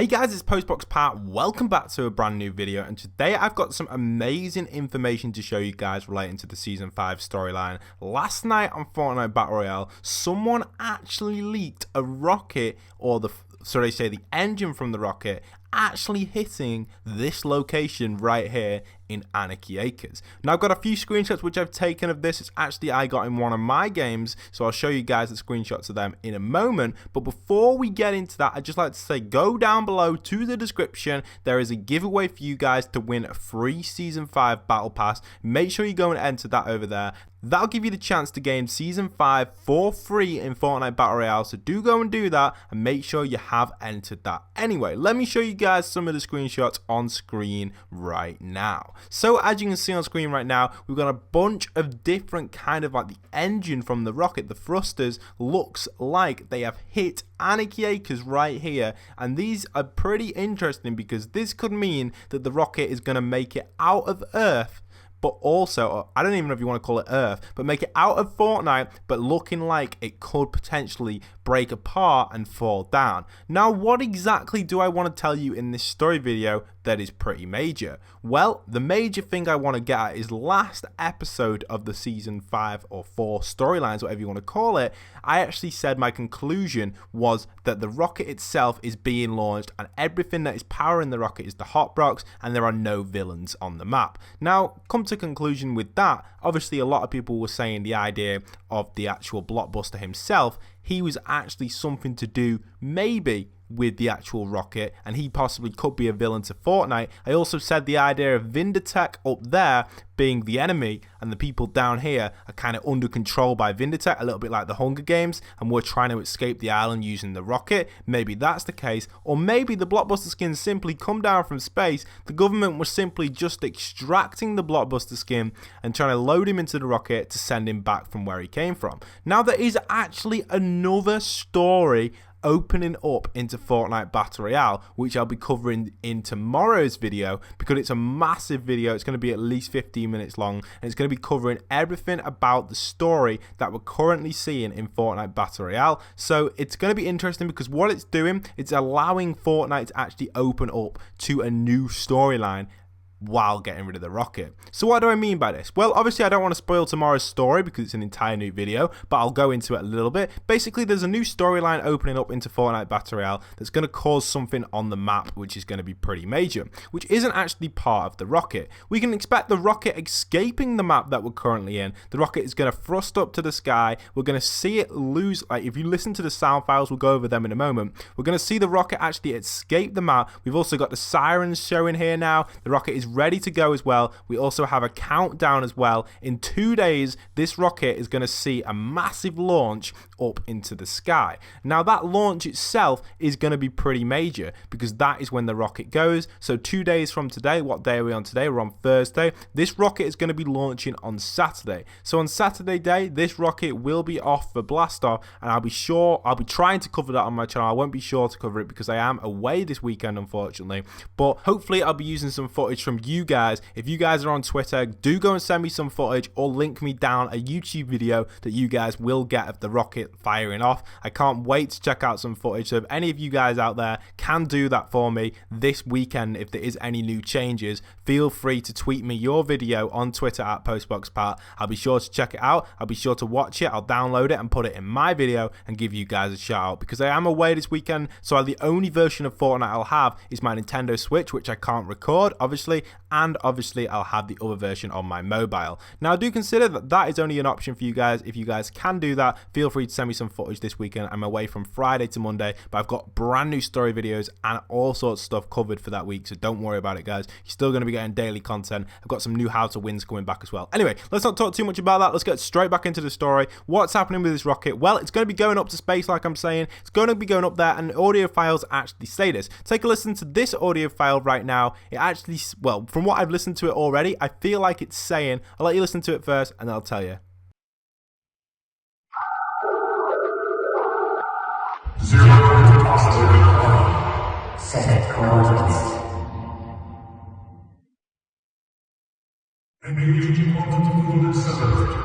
Hey guys, it's postboxpat. Welcome back to a brand new video, and today I've got some amazing information to show you guys relating to the Season 5 storyline. Last night on Fortnite Battle Royale, someone actually leaked a rocket, or the engine from the rocket actually hitting this location right here in Anarchy Acres. Now I've got a few screenshots which I've taken of this. It's actually I got in one of my games, so I'll show you guys the screenshots of them in a moment. But before we get into that, I'd just like to say go down below to the description. There is a giveaway for you guys to win a free Season 5 Battle Pass. Make sure you go and enter that over there. That'll give you the chance to gain Season 5 for free in Fortnite Battle Royale, so do go and do that and make sure you have entered that. Anyway, let me show you guys some of the screenshots on screen right now. So as you can see on screen right now, we've got a bunch of different kind of like the engine from the rocket. The thrusters looks like they have hit Anarchy Acres right here, and these are pretty interesting because this could mean that the rocket is going to make it out of Earth, but also, I don't even know if you want to call it Earth, but make it out of Fortnite, but looking like it could potentially break apart and fall down. Now, what exactly do I want to tell you in this story video that is pretty major? Well, the major thing I want to get at is last episode of the Season 5 or 4 storylines, whatever you want to call it, I actually said my conclusion was that the rocket itself is being launched and everything that is powering the rocket is the hotbox, and there are no villains on the map. Now, come to conclusion with that, obviously a lot of people were saying the idea of the actual blockbuster himself, he was actually something to do maybe with the actual rocket, and he possibly could be a villain to Fortnite. I also said the idea of Vindertech up there being the enemy and the people down here are kind of under control by Vindertech, a little bit like the Hunger Games, and we're trying to escape the island using the rocket. Maybe that's the case, or maybe the blockbuster skins simply come down from space. The government was simply just extracting the blockbuster skin and trying to load him into the rocket to send him back from where he came from. Now there is actually another story opening up into Fortnite Battle Royale, which I'll be covering in tomorrow's video because it's a massive video. It's going to be at least 15 minutes long, and it's going to be covering everything about the story that we're currently seeing in Fortnite Battle Royale. So it's going to be interesting because what it's doing, it's allowing Fortnite to actually open up to a new storyline while getting rid of the rocket. So what do I mean by this? Well, obviously I don't want to spoil tomorrow's story because it's an entire new video, but I'll go into it a little bit. Basically, there's a new storyline opening up into Fortnite Battle Royale that's going to cause something on the map which is going to be pretty major, which isn't actually part of the rocket. We can expect the rocket escaping the map that we're currently in. The rocket is going to thrust up to the sky. We're going to see it lose, like if you listen to the sound files, we'll go over them in a moment. We're going to see the rocket actually escape the map. We've also got the sirens showing here now. The rocket is ready to go as well. We also have a countdown as well. In 2 days, this rocket is going to see a massive launch up into the sky. Now that launch itself is going to be pretty major because that is when the rocket goes. So 2 days from today, what day are we on today? We're on Thursday. This rocket is going to be launching on Saturday. So on Saturday day, this rocket will be off for blast off, and I'll be trying to cover that on my channel. I won't be sure to cover it because I am away this weekend, unfortunately, but hopefully I'll be using some footage from you guys. If you guys are on Twitter, do go and send me some footage or link me down a YouTube video that you guys will get of the rocket firing off. I can't wait to check out some footage. So if any of you guys out there can do that for me this weekend, if there is any new changes, feel free to tweet me your video on Twitter at postboxpat. I'll be sure to check it out. I'll be sure to watch it. I'll download it and put it in my video and give you guys a shout out because I am away this weekend, so the only version of Fortnite I'll have is my Nintendo Switch, which I can't record obviously, and obviously I'll have the other version on my mobile. Now do consider that that is only an option for you guys. If you guys can do that, feel free to send me some footage this weekend. I'm away from Friday to Monday, but I've got brand new story videos and all sorts of stuff covered for that week, so don't worry about it guys. You're still going to be getting daily content. I've got some new how to wins coming back as well. Anyway, let's not talk too much about that. Let's get straight back into the story. What's happening with this rocket? Well, it's going to be going up to space, like I'm saying. It's going to be going up there, and audio files actually say this. Take a listen to this audio file right now. It actually, well, from what I've listened to it already, I feel like it's saying, I'll let you listen to it first and I'll tell you. 0 possible. Set coordinates. Engaging multiple accelerator.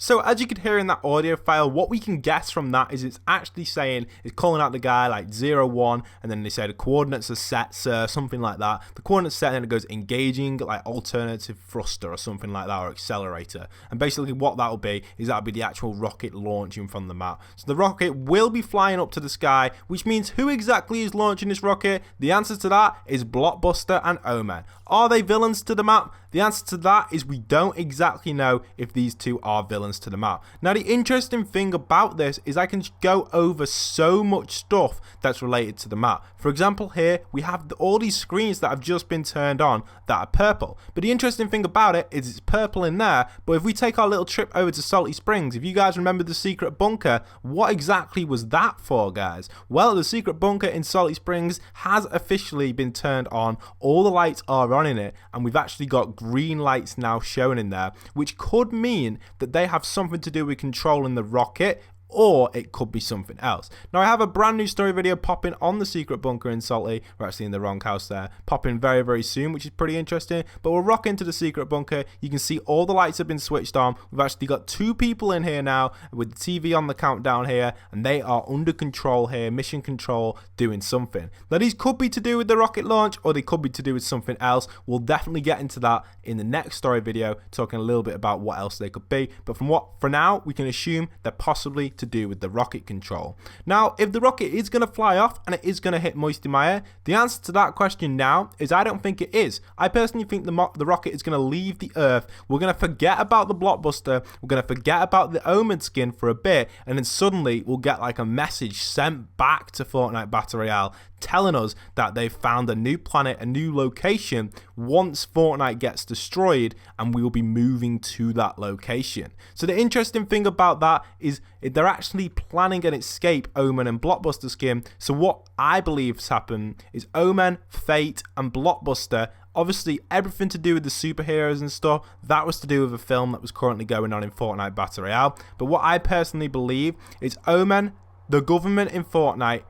So as you could hear in that audio file, what we can guess from that is it's actually saying, it's calling out the guy like 01, and then they say the coordinates are set, sir, something like that. The coordinates set, and then it goes engaging like alternative thruster or something like that, or accelerator. And basically what that'll be is that'll be the actual rocket launching from the map. So the rocket will be flying up to the sky, which means who exactly is launching this rocket? The answer to that is Blockbuster and Omen. Are they villains to the map? The answer to that is we don't exactly know if these two are villains to the map. Now the interesting thing about this is I can go over so much stuff that's related to the map. For example, here we have all these screens that have just been turned on that are purple. But the interesting thing about it is it's purple in there, but if we take our little trip over to Salty Springs, if you guys remember the secret bunker, what exactly was that for, guys? Well, the secret bunker in Salty Springs has officially been turned on. All the lights are on in it, and we've actually got green lights now shown in there, which could mean that they have something to do with controlling the rocket, or it could be something else. Now I have a brand new story video popping on the secret bunker in Salty. We're actually in the wrong house there. Popping very, very soon, which is pretty interesting. But we'll rock into the secret bunker. You can see all the lights have been switched on. We've actually got 2 people in here now with the TV on the countdown here, and they are under control here, mission control, doing something. Now these could be to do with the rocket launch, or they could be to do with something else. We'll definitely get into that in the next story video, talking a little bit about what else they could be. But for now, we can assume they're possibly to do with the rocket control. Now, if the rocket is going to fly off and it is going to hit Moisty Mire, the answer to that question now is I don't think it is. I personally think the rocket is going to leave the Earth. We're going to forget about the Blockbuster. We're going to forget about the Omen skin for a bit, and then suddenly we'll get like a message sent back to Fortnite Battle Royale telling us that they've found a new planet, a new location once Fortnite gets destroyed, and we will be moving to that location. So the interesting thing about that is they're actually planning an escape Omen and Blockbuster skin. So what I believe has happened is Omen, Fate, and Blockbuster, obviously everything to do with the superheroes and stuff, that was to do with a film that was currently going on in Fortnite Battle Royale. But what I personally believe is Omen, the government in Fortnite,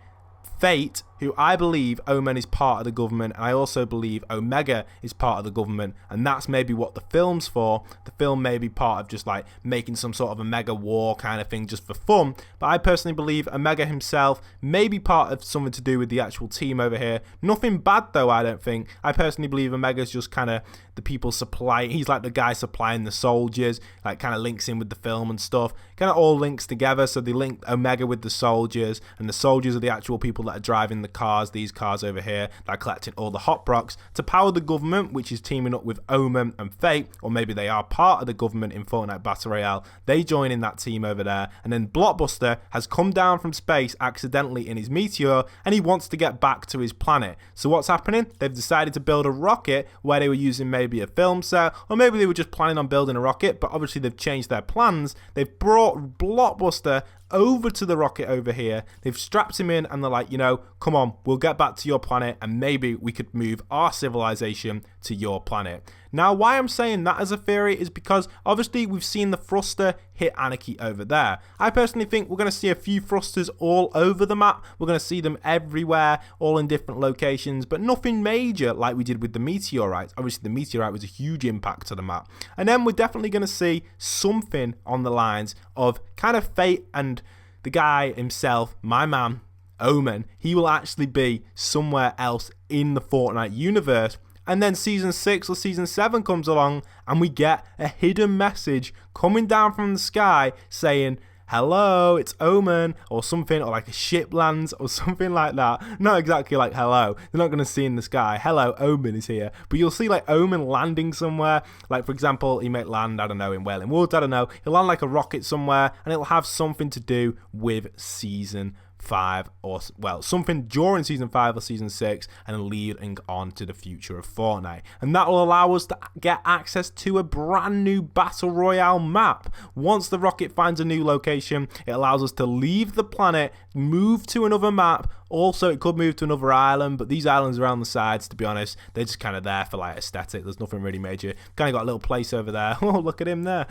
Fate, who I believe Omen is part of the government, and I also believe Omega is part of the government, and that's maybe what the film's for. The film may be part of just like making some sort of a mega war kind of thing just for fun, but I personally believe Omega himself may be part of something to do with the actual team over here. Nothing bad though, I don't think. I personally believe Omega's just kind of the people supplying, he's like the guy supplying the soldiers, like kind of links in with the film and stuff, kind of all links together. So they link Omega with the soldiers, and the soldiers are the actual people that are driving the cars, these cars over here, that are collecting all the hot brocks to power the government, which is teaming up with Omen and Fate, or maybe they are part of the government in Fortnite Battle Royale. They join in that team over there, and then Blockbuster has come down from space accidentally in his meteor, and he wants to get back to his planet. So what's happening? They've decided to build a rocket where they were using maybe a film set, or maybe they were just planning on building a rocket, but obviously they've changed their plans. They've brought Blockbuster over to the rocket over here. They've strapped him in, and they're like, you know, come on, we'll get back to your planet, and maybe we could move our civilization to your planet. Now, why I'm saying that as a theory is because obviously we've seen the thruster hit Anarchy over there. I personally think we're going to see a few thrusters all over the map. We're going to see them everywhere, all in different locations, but nothing major like we did with the meteorite. Obviously the meteorite was a huge impact to the map. And then we're definitely going to see something on the lines of kind of Fate and the guy himself, my man, Omen. He will actually be somewhere else in the Fortnite universe. And then Season 6 or Season 7 comes along, and we get a hidden message coming down from the sky saying, hello, it's Omen, or something, or like a ship lands, or something like that. Not exactly like hello. They're not going to see in the sky, hello, Omen is here. But you'll see like Omen landing somewhere. Like, for example, he might land, I don't know, in Wailing Woods, I don't know. He'll land like a rocket somewhere, and it'll have something to do with Season 5, or well, something during Season 5 or Season 6, and leading on to the future of Fortnite. And that will allow us to get access to a brand new Battle Royale map. Once the rocket finds a new location, it allows us to leave the planet, move to another map, Also, it could move to another island, but these islands around the sides, to be honest, they're just kind of there for like aesthetic. There's nothing really major. Kind of got a little place over there. Oh, look at him there.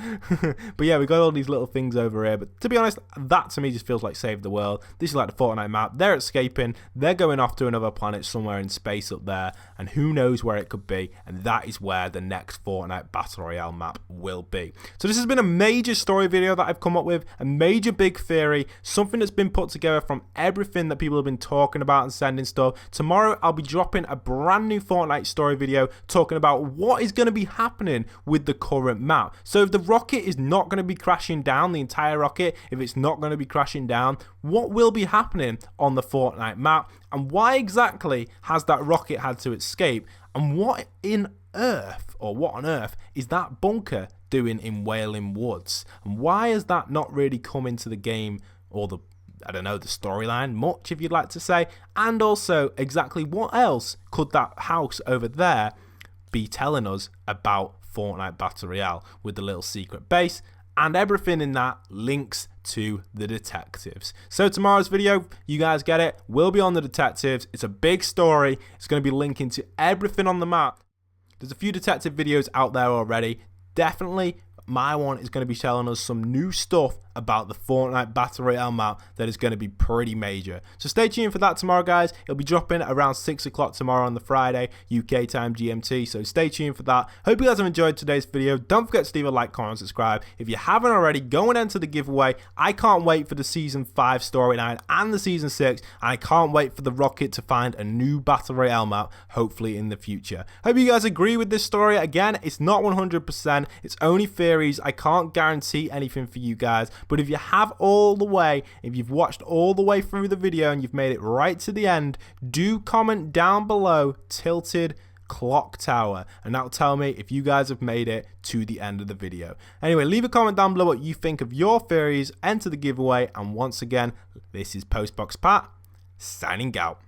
But yeah, we got all these little things over here. But to be honest, that to me just feels like Save the World. This is like the Fortnite map. They're escaping. They're going off to another planet somewhere in space up there, and who knows where it could be. And that is where the next Fortnite Battle Royale map will be. So this has been a major story video that I've come up with, a major big theory, something that's been put together from everything that people have been talking about and sending stuff. Tomorrow I'll be dropping a brand new Fortnite story video talking about what is going to be happening with the current map. So if the rocket is not going to be crashing down, the entire rocket, if it's not going to be crashing down, what will be happening on the Fortnite map, and why exactly has that rocket had to escape, and what on earth is that bunker doing in Wailing Woods, and why has that not really come into the game, or the storyline much, if you'd like to say. And also, exactly what else could that house over there be telling us about Fortnite Battle Royale, with the little secret base, and everything in that links to the detectives. So tomorrow's video, you guys get it, will be on the detectives. It's a big story. It's going to be linking to everything on the map. There's a few detective videos out there already. Definitely my one is going to be telling us some new stuff about the Fortnite Battle Royale map that is going to be pretty major. So stay tuned for that tomorrow, guys. It'll be dropping around 6 o'clock tomorrow on the Friday, UK time GMT. So stay tuned for that. Hope you guys have enjoyed today's video. Don't forget to leave a like, comment, and subscribe. If you haven't already, go and enter the giveaway. I can't wait for the Season 5 storyline and the Season 6. And I can't wait for the Rocket to find a new Battle Royale map, hopefully in the future. Hope you guys agree with this story. Again, it's not 100%. It's only theories. I can't guarantee anything for you guys. But if you have if you've watched all the way through the video and you've made it right to the end, do comment down below tilted clock tower, and that'll tell me if you guys have made it to the end of the video. Anyway, leave a comment down below what you think of your theories, enter the giveaway, and once again, this is postboxpat signing out.